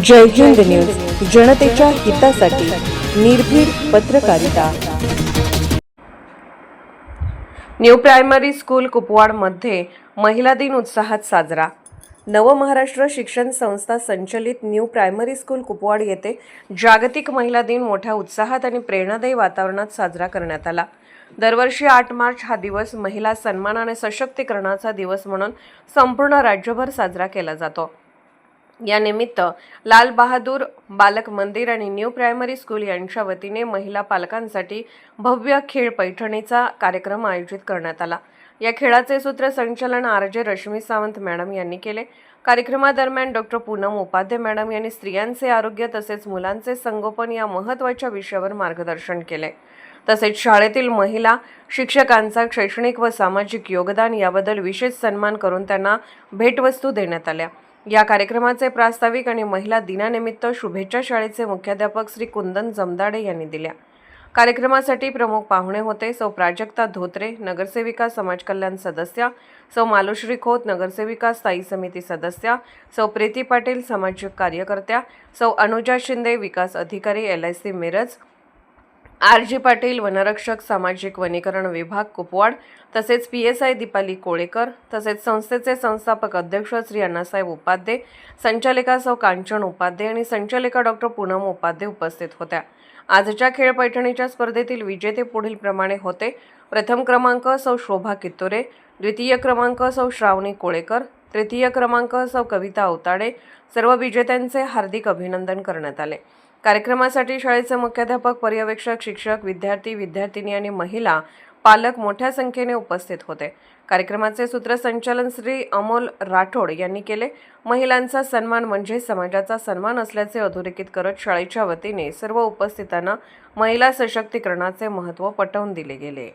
जय Hind news, जनतेच्या हितासाठी निर्भीड पत्रकारिता। न्यू प्रायमरी स्कूल कुपवाड मध्ये महिला दिन उत्साहात साजरा। नव महाराष्ट्र शिक्षण संस्था संचलित न्यू प्रायमरी स्कूल कुपवाड येथे जागतिक महिला दिन मोठ्या उत्साहात आणि प्रेरणादायी वातावरणात साजरा करण्यात आला। दरवर्षी 8 मार्च हा दिवस महिला सन्मान आणि सशक्तीकरणाचा दिवस म्हणून संपूर्ण राज्यभर साजरा केला जातो। या निमित्त लाल बहादूर बालक मंदिर आणि न्यू प्रायमरी स्कूल यांच्या वतीने महिला पालकांसाठी भव्य खेळ पैठणीचा कार्यक्रम आयोजित करण्यात आला। या खेळाचे सूत्रसंचालन आरजे रश्मी सावंत मॅडम यांनी केले। कार्यक्रमादरम्यान डॉक्टर पूनम उपाध्ये मॅडम यांनी स्त्रियांचे आरोग्य तसेच मुलांचे संगोपन या महत्त्वाच्या विषयावर मार्गदर्शन केले। तसेच शाळेतील महिला शिक्षकांचा शैक्षणिक व सामाजिक योगदान याबद्दल विशेष सन्मान करून त्यांना भेटवस्तू देण्यात आल्या। या कार्यक्रमाचे प्रास्ताविक आणि महिला दिनानिमित्त शुभेच्छा शाळेचे मुख्याध्यापक श्री कुंदन जमदाडे यांनी दिल्या। कार्यक्रमासाठी प्रमुख पाहुणे होते सौ प्राजक्ता धोत्रे, नगरसेविका समाज कल्याण सदस्य, सौ मालुश्री खोत, नगरसेविका स्थायी समिती सदस्य, सौ प्रीती पाटील, सामाजिक कार्यकर्त्या, सौ अनुजा शिंदे, विकास अधिकारी LIC मिरज, RG पाटील, वनरक्षक सामाजिक वनीकरण विभाग कुपवाड, तसेच PSI दीपाली कोळेकर, तसेच संस्थेचे संस्थापक अध्यक्ष श्री अण्णासाहेब उपाध्ये, संचालिका सौ कांचन उपाध्ये आणि संचालिका डॉक्टर पूनम उपाध्ये उपस्थित होत्या। आजच्या खेळ पैठणीच्या स्पर्धेतील विजेते पुढील प्रमाणे होते। प्रथम क्रमांक सौ शोभा कित्तुरे, द्वितीय क्रमांक सौ श्रावणी कोळेकर, तृतीय क्रमांक सौ कविता अवताडे। सर्व विजेत्यांचे हार्दिक अभिनंदन करण्यात आले। कार्यक्रमासाठी शाळेचे मुख्याध्यापक, पर्यवेक्षक, शिक्षक, विद्यार्थी, विद्यार्थिनी आणि महिला पालक मोठ्या संख्येने उपस्थित होते। कार्यक्रमाचे सूत्रसंचालन श्री अमोल राठोड यांनी केले। महिलांचा सन्मान म्हणजे समाजाचा सन्मान असल्याचे अधोरेखित करत शाळेच्या वतीने सर्व उपस्थितांना महिला सशक्तीकरणाचे महत्त्व पटवून दिले गेले।